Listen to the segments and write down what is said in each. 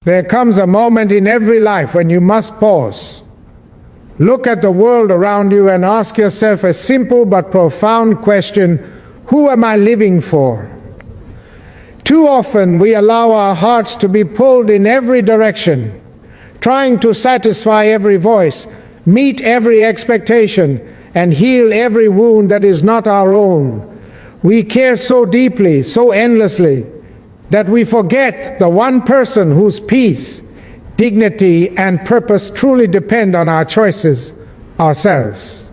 There comes a moment in every life when you must pause. Look at the world around you and ask yourself a simple but profound question: who am I living for? Too often we allow our hearts to be pulled in every direction, trying to satisfy every voice, meet every expectation, and heal every wound that is not our own. We care so deeply, so endlessly, that we forget the one person whose peace, dignity, and purpose truly depend on our choices, ourselves.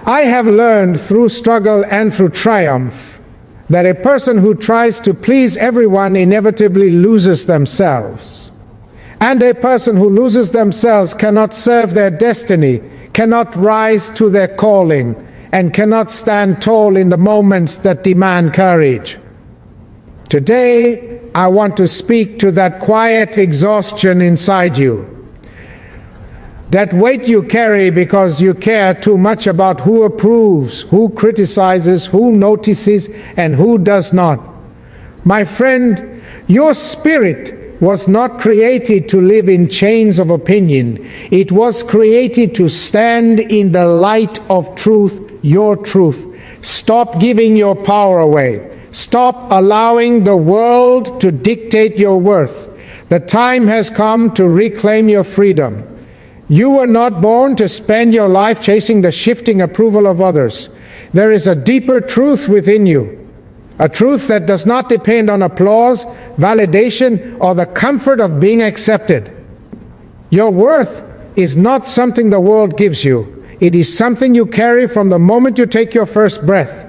I have learned through struggle and through triumph that a person who tries to please everyone inevitably loses themselves. And a person who loses themselves cannot serve their destiny, cannot rise to their calling, and cannot stand tall in the moments that demand courage. Today, I want to speak to that quiet exhaustion inside you, that weight you carry because you care too much about who approves, who criticizes, who notices, and who does not. My friend, your spirit was not created to live in chains of opinion. It was created to stand in the light of truth, your truth. Stop giving your power away. Stop allowing the world to dictate your worth. The time has come to reclaim your freedom. You were not born to spend your life chasing the shifting approval of others. There is a deeper truth within you, a truth that does not depend on applause, validation, or the comfort of being accepted. Your worth is not something the world gives you. It is something you carry from the moment you take your first breath.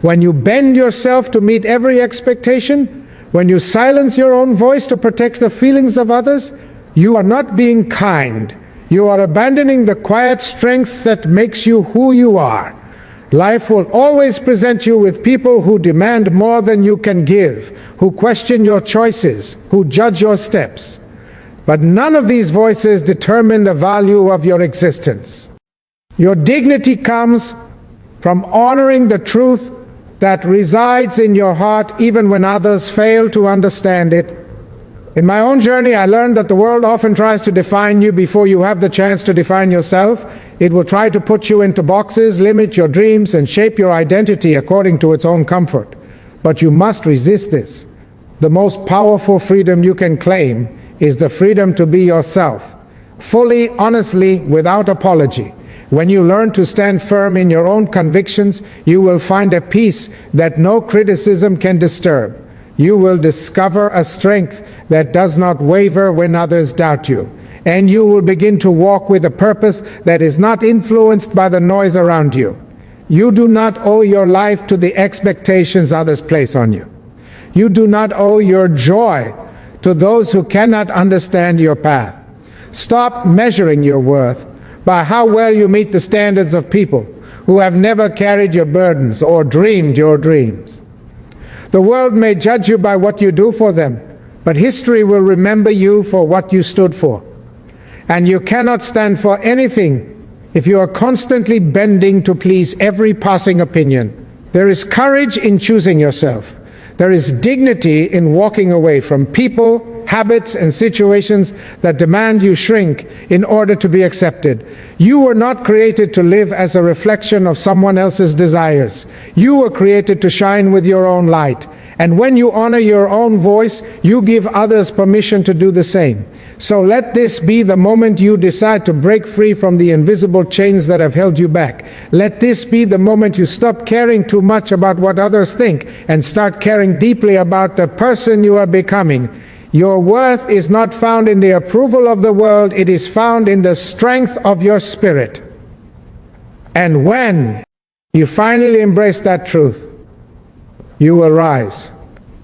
When you bend yourself to meet every expectation, when you silence your own voice to protect the feelings of others, you are not being kind. You are abandoning the quiet strength that makes you who you are. Life will always present you with people who demand more than you can give, who question your choices, who judge your steps. But none of these voices determine the value of your existence. Your dignity comes from honoring the truth that resides in your heart even when others fail to understand it. In my own journey, I learned that the world often tries to define you before you have the chance to define yourself. It will try to put you into boxes, limit your dreams, and shape your identity according to its own comfort. But you must resist this. The most powerful freedom you can claim is the freedom to be yourself, fully, honestly, without apology. When you learn to stand firm in your own convictions, you will find a peace that no criticism can disturb. You will discover a strength that does not waver when others doubt you. And you will begin to walk with a purpose that is not influenced by the noise around you. You do not owe your life to the expectations others place on you. You do not owe your joy to those who cannot understand your path. Stop measuring your worth by how well you meet the standards of people who have never carried your burdens or dreamed your dreams. The world may judge you by what you do for them, but history will remember you for what you stood for. And you cannot stand for anything if you are constantly bending to please every passing opinion. There is courage in choosing yourself. There is dignity in walking away from people, habits, and situations that demand you shrink in order to be accepted. You were not created to live as a reflection of someone else's desires. You were created to shine with your own light. And when you honor your own voice, you give others permission to do the same. So let this be the moment you decide to break free from the invisible chains that have held you back. Let this be the moment you stop caring too much about what others think and start caring deeply about the person you are becoming. Your worth is not found in the approval of the world, it is found in the strength of your spirit. And when you finally embrace that truth, you will rise,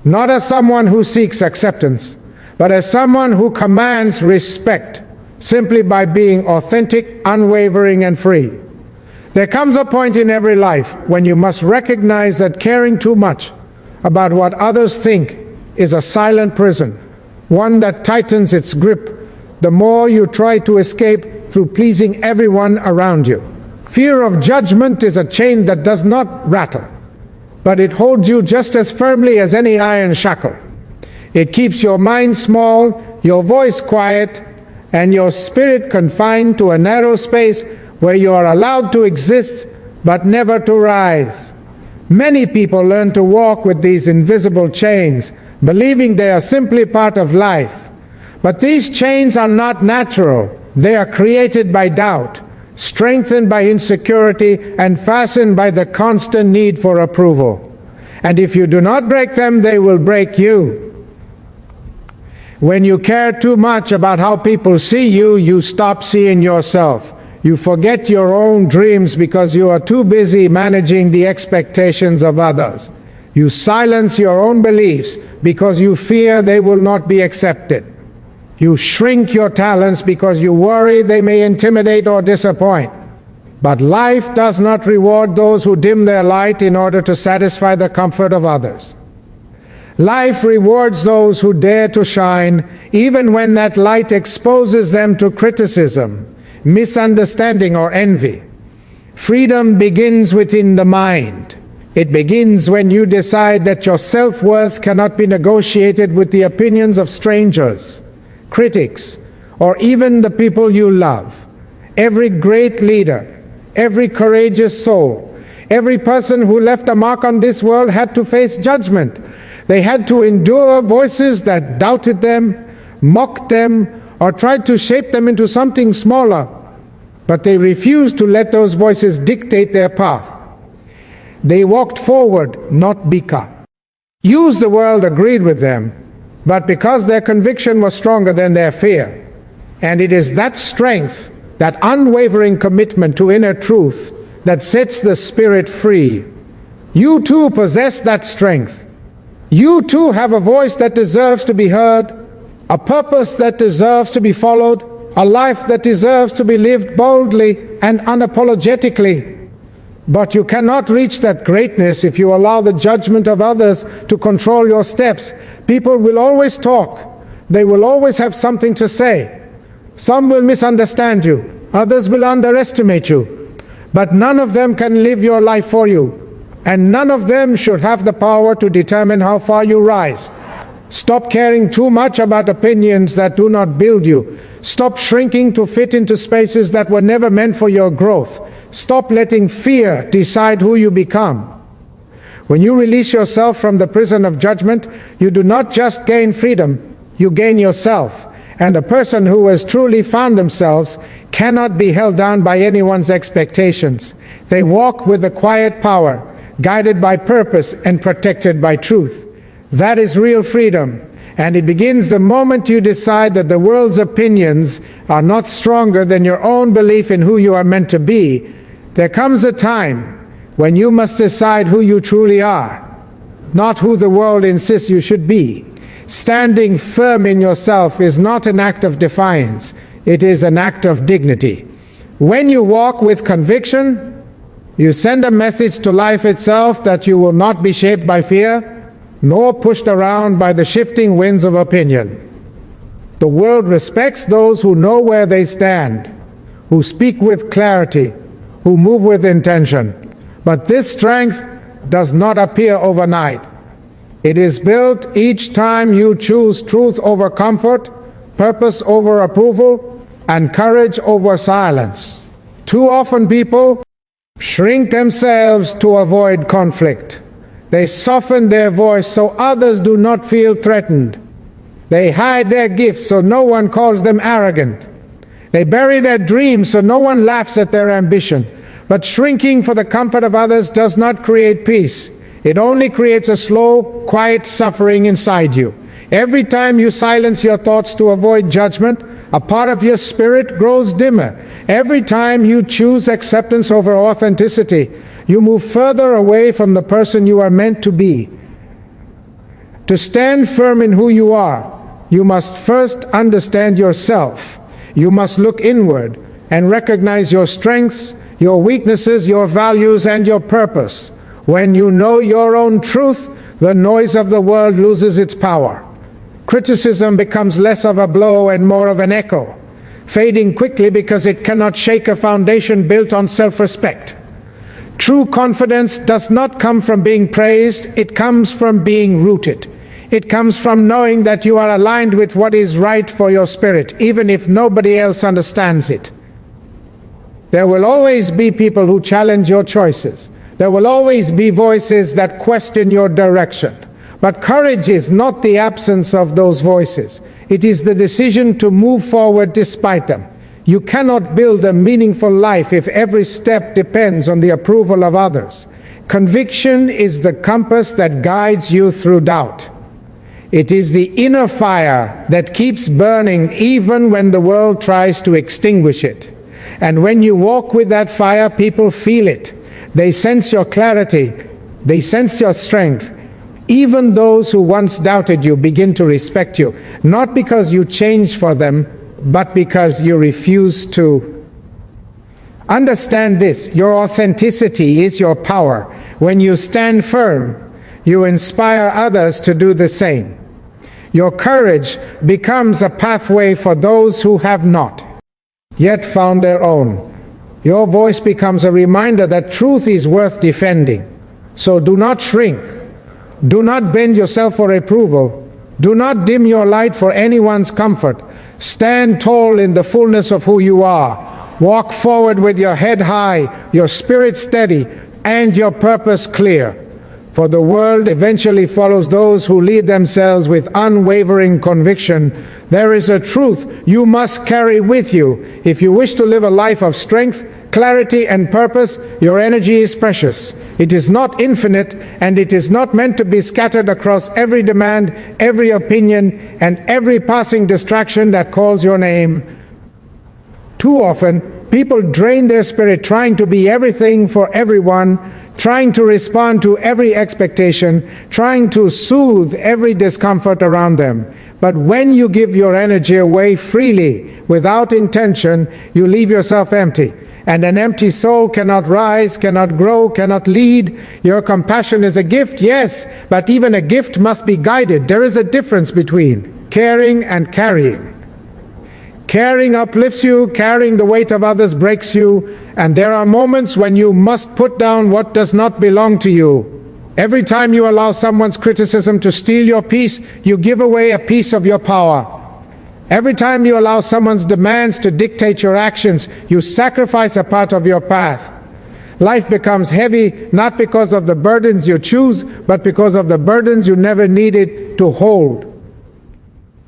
not as someone who seeks acceptance, but as someone who commands respect, simply by being authentic, unwavering, and free. There comes a point in every life when you must recognize that caring too much about what others think is a silent prison, one that tightens its grip the more you try to escape through pleasing everyone around you. Fear of judgment is a chain that does not rattle, but it holds you just as firmly as any iron shackle. It keeps your mind small, your voice quiet, and your spirit confined to a narrow space where you are allowed to exist but never to rise. Many people learn to walk with these invisible chains, believing they are simply part of life. But these chains are not natural. They are created by doubt, strengthened by insecurity, and fastened by the constant need for approval. And if you do not break them, they will break you. When you care too much about how people see you, you stop seeing yourself. You forget your own dreams because you are too busy managing the expectations of others. You silence your own beliefs because you fear they will not be accepted. You shrink your talents because you worry they may intimidate or disappoint. But life does not reward those who dim their light in order to satisfy the comfort of others. Life rewards those who dare to shine, even when that light exposes them to criticism, misunderstanding, or envy. Freedom begins within the mind. It begins when you decide that your self-worth cannot be negotiated with the opinions of strangers, critics, or even the people you love. Every great leader, every courageous soul, every person who left a mark on this world had to face judgment. They had to endure voices that doubted them, mocked them, or tried to shape them into something smaller. But they refused to let those voices dictate their path. They walked forward, not bicker. The world agreed with them, but because their conviction was stronger than their fear. And it is that strength, that unwavering commitment to inner truth, that sets the spirit free. You too possess that strength. You too have a voice that deserves to be heard, a purpose that deserves to be followed, a life that deserves to be lived boldly and unapologetically. But you cannot reach that greatness if you allow the judgment of others to control your steps. People will always talk. They will always have something to say. Some will misunderstand you. Others will underestimate you. But none of them can live your life for you. And none of them should have the power to determine how far you rise. Stop caring too much about opinions that do not build you. Stop shrinking to fit into spaces that were never meant for your growth. Stop letting fear decide who you become. When you release yourself from the prison of judgment, you do not just gain freedom, you gain yourself. And a person who has truly found themselves cannot be held down by anyone's expectations. They walk with a quiet power, guided by purpose and protected by truth. That is real freedom, and it begins the moment you decide that the world's opinions are not stronger than your own belief in who you are meant to be. There comes a time when you must decide who you truly are, not who the world insists you should be. Standing firm in yourself is not an act of defiance, it is an act of dignity. When you walk with conviction, you send a message to life itself that you will not be shaped by fear, nor pushed around by the shifting winds of opinion. The world respects those who know where they stand, who speak with clarity, who move with intention. But this strength does not appear overnight. It is built each time you choose truth over comfort, purpose over approval, and courage over silence. Too often people shrink themselves to avoid conflict. They soften their voice so others do not feel threatened. They hide their gifts so no one calls them arrogant. They bury their dreams so no one laughs at their ambition. But shrinking for the comfort of others does not create peace. It only creates a slow, quiet suffering inside you. Every time you silence your thoughts to avoid judgment, a part of your spirit grows dimmer. Every time you choose acceptance over authenticity, you move further away from the person you are meant to be. To stand firm in who you are, you must first understand yourself. You must look inward and recognize your strengths, your weaknesses, your values, and your purpose. When you know your own truth, the noise of the world loses its power. Criticism becomes less of a blow and more of an echo, fading quickly because it cannot shake a foundation built on self-respect. True confidence does not come from being praised, it comes from being rooted. It comes from knowing that you are aligned with what is right for your spirit, even if nobody else understands it. There will always be people who challenge your choices. There will always be voices that question your direction. But courage is not the absence of those voices. It is the decision to move forward despite them. You cannot build a meaningful life if every step depends on the approval of others. Conviction is the compass that guides you through doubt. It is the inner fire that keeps burning even when the world tries to extinguish it. And when you walk with that fire, people feel it. They sense your clarity. They sense your strength. Even those who once doubted you begin to respect you, not because you changed for them, but because you refuse to. Understand this: your authenticity is your power. When you stand firm, you inspire others to do the same. Your courage becomes a pathway for those who have not yet found their own. Your voice becomes a reminder that truth is worth defending. So do not shrink. Do not bend yourself for approval. Do not dim your light for anyone's comfort. Stand tall in the fullness of who you are. Walk forward with your head high, your spirit steady, and your purpose clear. For the world eventually follows those who lead themselves with unwavering conviction. There is a truth you must carry with you. If you wish to live a life of strength, clarity, and purpose, your energy is precious. It is not infinite, and it is not meant to be scattered across every demand, every opinion, and every passing distraction that calls your name. Too often, people drain their spirit trying to be everything for everyone, trying to respond to every expectation, trying to soothe every discomfort around them. But when you give your energy away freely, without intention, you leave yourself empty. And an empty soul cannot rise, cannot grow, cannot lead. Your compassion is a gift, yes, but even a gift must be guided. There is a difference between caring and carrying. Caring uplifts you, carrying the weight of others breaks you, and there are moments when you must put down what does not belong to you. Every time you allow someone's criticism to steal your peace, you give away a piece of your power. Every time you allow someone's demands to dictate your actions, you sacrifice a part of your path. Life becomes heavy not because of the burdens you choose, but because of the burdens you never needed to hold.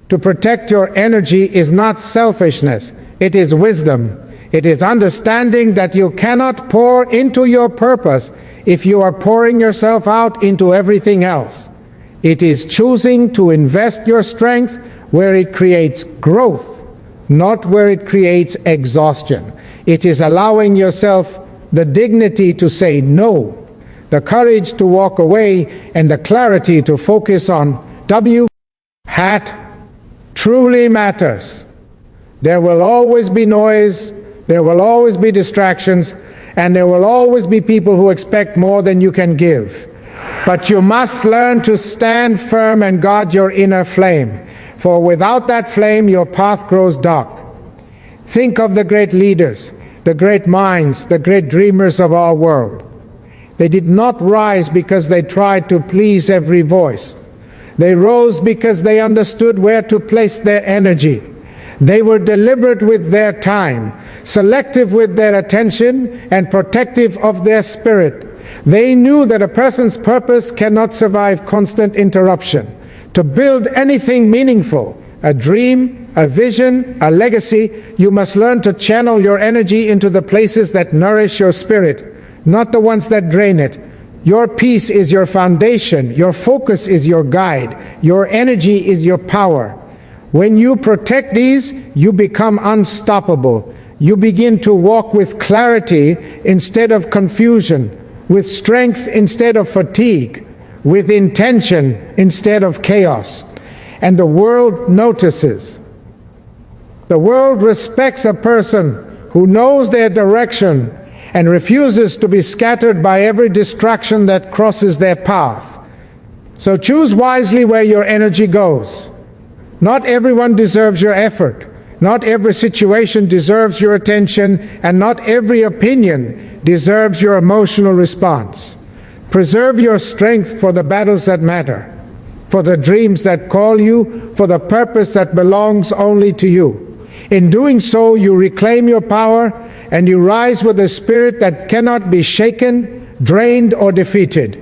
To protect your energy is not selfishness, it is wisdom. It is understanding that you cannot pour into your purpose if you are pouring yourself out into everything else. It is choosing to invest your strength where it creates growth, not where it creates exhaustion. It is allowing yourself the dignity to say no, the courage to walk away, and the clarity to focus on what truly matters. There will always be noise, there will always be distractions, and there will always be people who expect more than you can give. But you must learn to stand firm and guard your inner flame. For without that flame, your path grows dark. Think of the great leaders, the great minds, the great dreamers of our world. They did not rise because they tried to please every voice. They rose because they understood where to place their energy. They were deliberate with their time, selective with their attention, and protective of their spirit. They knew that a person's purpose cannot survive constant interruption. To build anything meaningful, a dream, a vision, a legacy, you must learn to channel your energy into the places that nourish your spirit, not the ones that drain it. Your peace is your foundation, your focus is your guide, your energy is your power. When you protect these, you become unstoppable. You begin to walk with clarity instead of confusion, with strength instead of fatigue, with intention instead of chaos. And the world notices. The world respects a person who knows their direction and refuses to be scattered by every distraction that crosses their path. So choose wisely where your energy goes. Not everyone deserves your effort. Not every situation deserves your attention, and not every opinion deserves your emotional response. Preserve your strength for the battles that matter, for the dreams that call you, for the purpose that belongs only to you. In doing so, you reclaim your power and you rise with a spirit that cannot be shaken, drained, or defeated.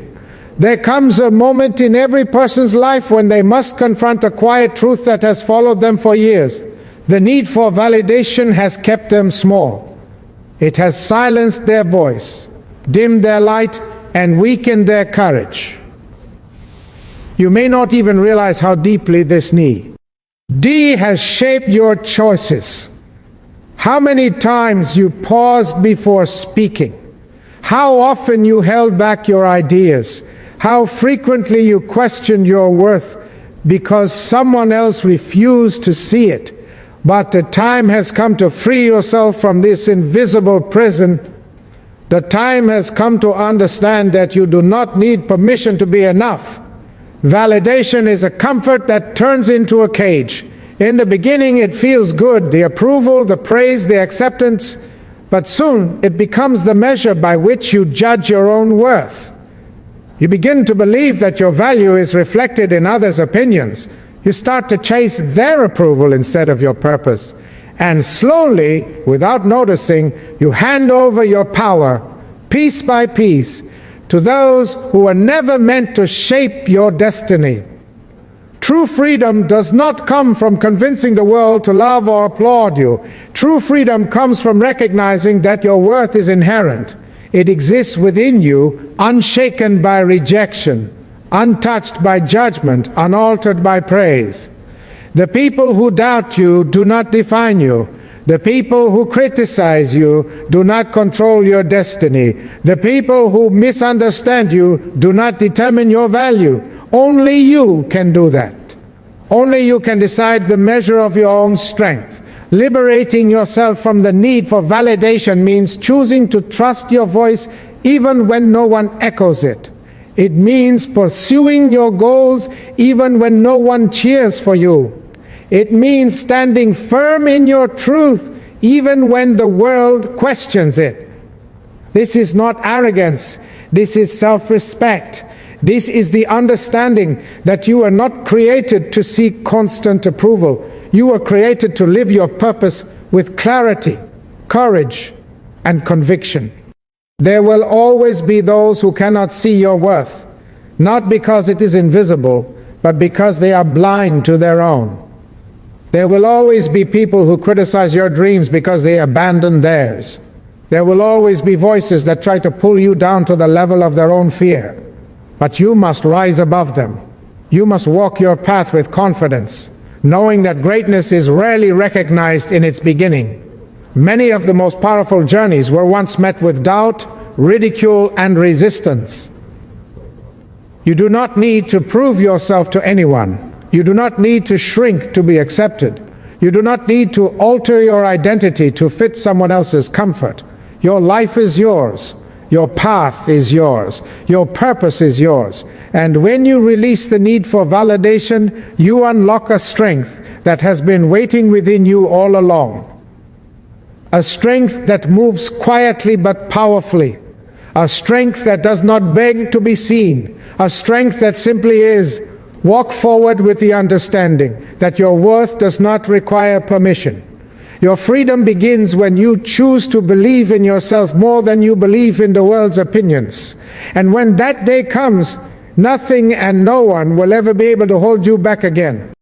There comes a moment in every person's life when they must confront a quiet truth that has followed them for years. The need for validation has kept them small. It has silenced their voice, dimmed their light, and weakened their courage. You may not even realize how deeply this need has shaped your choices. How many times you paused before speaking. How often you held back your ideas. How frequently you questioned your worth because someone else refused to see it. But the time has come to free yourself from this invisible prison. The time has come to understand that you do not need permission to be enough. Validation is a comfort that turns into a cage. In the beginning, it feels good, the approval, the praise, the acceptance, but soon it becomes the measure by which you judge your own worth. You begin to believe that your value is reflected in others' opinions. You start to chase their approval instead of your purpose. And slowly, without noticing, you hand over your power, piece by piece, to those who were never meant to shape your destiny. True freedom does not come from convincing the world to love or applaud you. True freedom comes from recognizing that your worth is inherent. It exists within you, unshaken by rejection, untouched by judgment, unaltered by praise. The people who doubt you do not define you. The people who criticize you do not control your destiny. The people who misunderstand you do not determine your value. Only you can do that. Only you can decide the measure of your own strength. Liberating yourself from the need for validation means choosing to trust your voice even when no one echoes it. It means pursuing your goals even when no one cheers for you. It means standing firm in your truth even when the world questions it. This is not arrogance. This is self-respect. This is the understanding that you are not created to seek constant approval. You are created to live your purpose with clarity, courage, and conviction. There will always be those who cannot see your worth, not because it is invisible, but because they are blind to their own. There will always be people who criticize your dreams because they abandon theirs. There will always be voices that try to pull you down to the level of their own fear. But you must rise above them. You must walk your path with confidence, knowing that greatness is rarely recognized in its beginning. Many of the most powerful journeys were once met with doubt, ridicule, and resistance. You do not need to prove yourself to anyone. You do not need to shrink to be accepted. You do not need to alter your identity to fit someone else's comfort. Your life is yours. Your path is yours. Your purpose is yours. And when you release the need for validation, you unlock a strength that has been waiting within you all along. A strength that moves quietly but powerfully. A strength that does not beg to be seen. A strength that simply is. Walk forward with the understanding that your worth does not require permission. Your freedom begins when you choose to believe in yourself more than you believe in the world's opinions. And when that day comes, nothing and no one will ever be able to hold you back again.